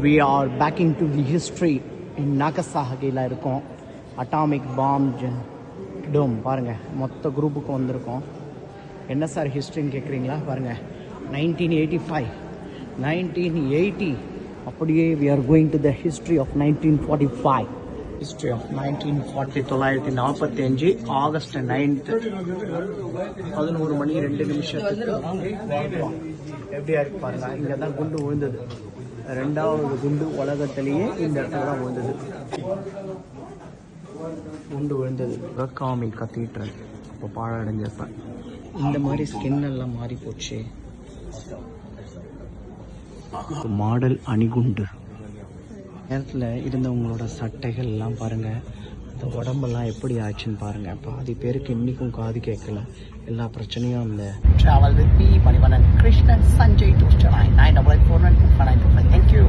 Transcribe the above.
we are back into the history in Nagasaki-ல இருக்கோம். Atomic bomb டோம் பாருங்கள், மொத்த குரூப்புக்கு வந்திருக்கோம். என்ன சார் ஹிஸ்ட்ரின்னு கேட்குறீங்களா? பாருங்கள், 1985 1980 அப்படியே we are going to the history of 1945. history of 1945 August 9th 11 மணி 2 நிமிஷத்துக்கு எப்படியா இருக்கு பாருங்க. இங்கே தான் குண்டு விழுந்தது. 2வது குண்டு உலகத்திலேயே இந்த இடத்துல தான் விழுந்தது. குண்டு விழுந்தது காமி கத்தீட்ரல். இப்போ பாழடைஞ்சப்ப இந்த மாதிரி ஸ்கின் எல்லாம் மாறி போச்சு. மாடல் அணிகுண்டு நேரத்தில் இருந்தவங்களோட சட்டைகள் எல்லாம் பாருங்கள், இந்த உடம்பெல்லாம் எப்படி ஆச்சுன்னு பாருங்கள். பாதி பேருக்கு இன்றைக்கும் காது கேட்கல. எல்லா பிரச்சனையும் அந்த travel with me Manivannan Krishnan Sanjay 2 9884925. Thank you.